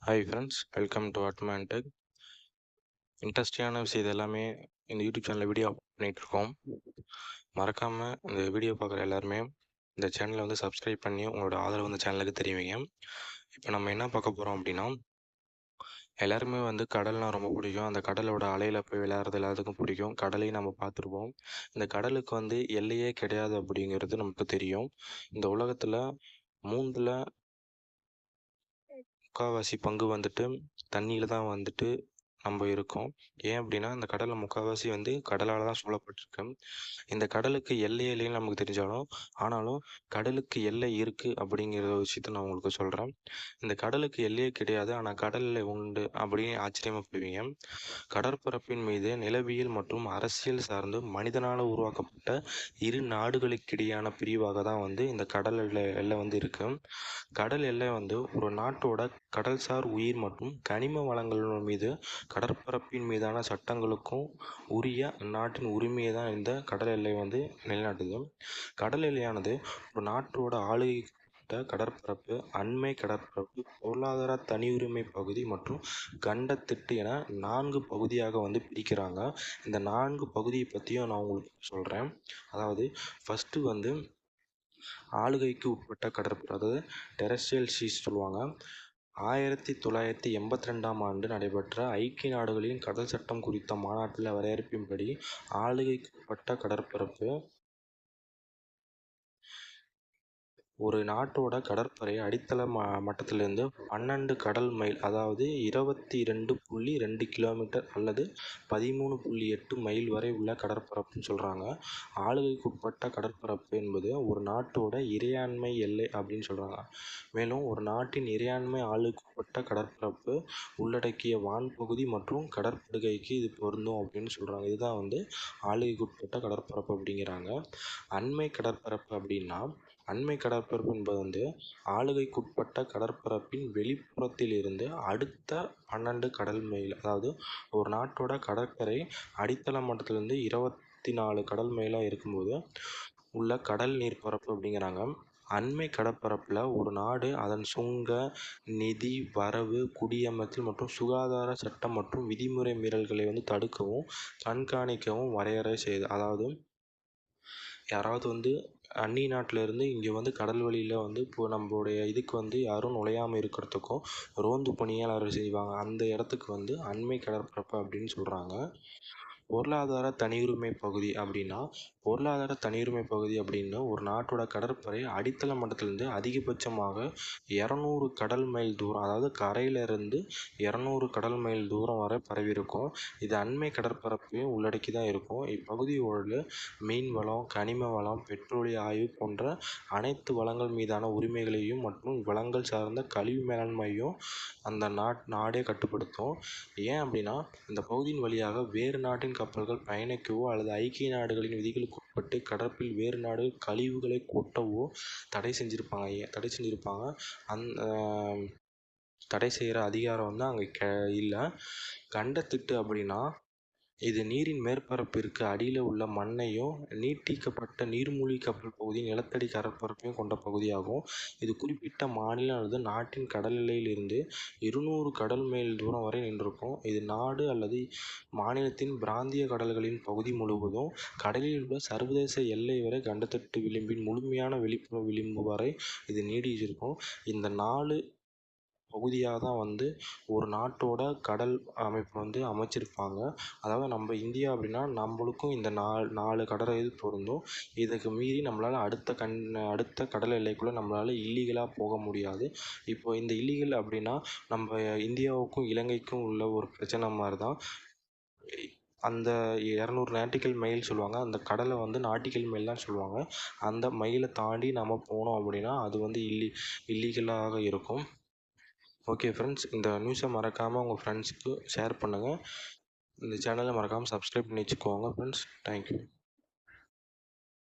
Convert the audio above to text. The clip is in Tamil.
ஹாய் ஃப்ரெண்ட்ஸ், வெல்கம் டு அட்மான் டெக். இன்ட்ரெஸ்டிங்கான விஷயம் எல்லாமே இந்த யூடியூப் சேனலில் வீடியோ பண்ணிகிட்ருக்கோம். மறக்காமல் இந்த வீடியோ பார்க்குற எல்லாருமே இந்த சேனலை வந்து சப்ஸ்கிரைப் பண்ணி உங்களோட ஆதரவு இந்த சேனலுக்கு தெரிவிங்க. இப்போ நம்ம என்ன பார்க்க போகிறோம் அப்படின்னா, எல்லாருமே வந்து கடல்னால் ரொம்ப பிடிக்கும். அந்த கடலோட அலையில் போய் விளையாடுறது எல்லாத்துக்கும் பிடிக்கும். கடலையும் நம்ம பார்த்துருப்போம். இந்த கடலுக்கு வந்து எல்லையே கிடையாது அப்படிங்கிறது நமக்கு தெரியும். இந்த உலகத்தில் 3ல் முக்கால்வாசி பங்கு வந்துட்டு தண்ணியில் தான் வந்துட்டு நம்ம இருக்கோம். ஏன் அப்படின்னா, இந்த கடலில் முக்கால்வாசி வந்து கடலால் தான் சூழப்பட்டிருக்கு. இந்த கடலுக்கு எல்லையே இல்லைன்னு நமக்கு தெரிஞ்சாலும், ஆனாலும் கடலுக்கு எல்லை இருக்குது அப்படிங்கிற விஷயத்த நான் உங்களுக்கு சொல்கிறேன். இந்த கடலுக்கு எல்லையே கிடையாது, ஆனால் கடல் எல்லை உண்டு அப்படின்னு ஆச்சரியப்படுவீங்க. கடற்பரப்பின் மீது நிலவியல் மற்றும் அரசியல் சார்ந்து மனிதனால் உருவாக்கப்பட்ட இரு நாடுகளுக்கிடையான பிரிவாக தான் வந்து இந்த கடல் எல்லை வந்து இருக்குது. கடல் எல்லை வந்து ஒரு நாட்டோட கடல்சார் உயிர் மற்றும் கனிம வளங்கள் மீது கடற்பரப்பின் மீதான சட்டங்களுக்கும் உரிய அந்நாட்டின் உரிமையை தான் இந்த கடல் எல்லை வந்து நிலைநாட்டுது. கடல் எல்லையானது ஒரு நாட்டோட ஆளுகைக்குட்பட்ட கடற்பரப்பு, அண்மை கடற்பரப்பு, பொருளாதார தனியுரிமை பகுதி மற்றும் கண்டத்திட்டு என 4 பகுதியாக வந்து பிரிக்கிறாங்க. இந்த 4 பகுதியை பற்றியும் நான் உங்களுக்கு சொல்கிறேன். அதாவது ஃபஸ்ட்டு வந்து ஆளுகைக்கு உட்பட்ட கடற்பரப்பு, அதாவது டெரெஸ்ட்ரியல் சீஸ் சொல்லுவாங்க. 1982ஆம் ஆண்டு நடைபெற்ற ஐக்கிய நாடுகளின் கடல் சட்டம் குறித்த மாநாட்டில் வரையறுப்பின்படி ஆளுகைக்குட்பட்ட கடற்பரப்பு ஒரு நாட்டோட கடற்படை அடித்தள மட்டத்திலிருந்து 12 கடல் மைல், அதாவது 22.2 கிலோமீட்டர் அல்லது 13.8 மைல் வரை உள்ள கடற்பரப்புன்னு சொல்கிறாங்க. ஆளுகைக்குட்பட்ட கடற்பரப்பு என்பது ஒரு நாட்டோட இறையாண்மை எல்லை அப்படின்னு சொல்கிறாங்க. மேலும் ஒரு நாட்டின் இறையாண்மை ஆளுகைக்குட்பட்ட கடற்பரப்பு உள்ளடக்கிய வான்பகுதி மற்றும் கடற்படுகைக்கு இது பொருந்தும் அப்படின்னு சொல்கிறாங்க. இதுதான் வந்து ஆளுகைக்குட்பட்ட கடற்பரப்பு அப்படிங்கிறாங்க. அண்மை கடற்பரப்பு அப்படின்னா, அண்மை கடற்பரப்பு என்பது வந்து ஆளுகைக்குட்பட்ட கடற்பரப்பின் வெளிப்புறத்தில் இருந்து அடுத்த 12 கடல் மைல், அதாவது ஒரு நாட்டோட கடற்கரை அடித்தள மட்டத்திலிருந்து 24 கடல் மைலாக இருக்கும்போது உள்ள கடல் நீர்ப்பரப்பு அப்படிங்கிறாங்க. அண்மை கடற்பரப்பில் ஒரு நாடு அதன் சுங்க, நிதி, வரவு, குடியமர்த்தல் மற்றும் சுகாதார சட்டம் மற்றும் விதிமுறை மீறல்களை வந்து தடுக்கவும் கண்காணிக்கவும் வரையறை செய்யுது. அதாவது யாராவது வந்து அந்நிய நாட்டிலேருந்து இங்கே வந்து கடல் வழியில் வந்து இப்போது நம்மளுடைய இதுக்கு வந்து யாரும் நுழையாமல் இருக்கிறதுக்கும் ரோந்து பணியாளர் செய்வாங்க. அந்த இடத்துக்கு வந்து அண்மை கடற்பரப்பு அப்படின்னு சொல்கிறாங்க. பொருளாதார தனியுரிமை பகுதி அப்படின்னா, பொருளாதார தனியுரிமை பகுதி அப்படின்னு ஒரு நாட்டோட கடற்படை அடித்தள மட்டத்திலிருந்து அதிகபட்சமாக 200 கடல் மைல் தூரம், அதாவது கரையிலிருந்து 200 கடல் மைல் தூரம் வரை பரவி இருக்கும். இது அண்மை கடற்பரப்பையும் உள்ளடக்கி தான் இருக்கும். இப்பகுதியோடு மீன் வளம், கனிம வளம், பெட்ரோலிய ஆய்வு போன்ற அனைத்து வளங்கள் மீதான உரிமைகளையும் மற்றும் வளங்கள் சார்ந்த கழிவு மேலாண்மையும் அந்த நாடே கட்டுப்படுத்தும். ஏன் அப்படின்னா, இந்த பகுதியின் வழியாக வேறு நாட்டின் கப்பல்கள் பயணிக்கவோ அல்லது ஐக்கிய நாடுகளின் விதிகளுக்கு உட்பட்டு கடற்பில் வேறு நாடு கழிவுகளை கொட்டவோ தடை செஞ்சுருப்பாங்க. தடை செய்கிற அதிகாரம் வந்து அங்கே இல்லை. கண்டத்திட்டு அப்படின்னா, இது நீரின் மேற்பரப்பிற்கு அடியில் உள்ள மண்ணையும் நீட்டிக்கப்பட்ட நீர்மூழ்கி கப்பல் பகுதியின் நிலத்தடி கடற்பரப்பையும் கொண்ட பகுதியாகும். இது குறிப்பிட்ட மாநிலம் அல்லது நாட்டின் கடல் எல்லையிலிருந்து 200 கடல் மைல் தூரம் வரை நின்றிருக்கும். இது நாடு அல்லது மாநிலத்தின் பிராந்திய கடல்களின் பகுதி முழுவதும் கடலில் உள்ள சர்வதேச எல்லை வரை கண்டத்திட்டு விளிம்பின் முழுமையான வெளிப்புற விளிம்பு வரை இது நீடிச்சிருக்கும். இந்த 4 பகுதியாக தான் வந்து ஒரு நாட்டோட கடல் அமைப்பு வந்து அமைச்சிருப்பாங்க. அதாவது நம்ம இந்தியா அப்படின்னா நம்மளுக்கும் இந்த 4 கடல் இது பொருந்தும். இதுக்கு மீறி நம்மளால் அடுத்த கடல் எல்லைக்குள்ளே நம்மளால் இல்லீகலாக போக முடியாது. இப்போ இந்த இல்லீகல் அப்படின்னா நம்ம இந்தியாவுக்கும் இலங்கைக்கும் உள்ள ஒரு பிரச்சனை மாதிரி தான். அந்த 200 நாட்டிக்கல் மைல் சொல்லுவாங்க. அந்த கடலை வந்து நாட்டிக்கல் மைல் தான் சொல்லுவாங்க. அந்த மைலை தாண்டி நம்ம போனோம் அப்படின்னா அது வந்து இல்லீகலாக இருக்கும். ஓகே ஃப்ரெண்ட்ஸ், இந்த நியூஸை மறக்காமல் உங்கள் ஃப்ரெண்ட்ஸுக்கு ஷேர் பண்ணுங்கள். இந்த சேனலை மறக்காமல் சப்ஸ்கிரைப் பண்ணி வச்சுக்கோங்க ஃப்ரெண்ட்ஸ். தேங்க்யூ.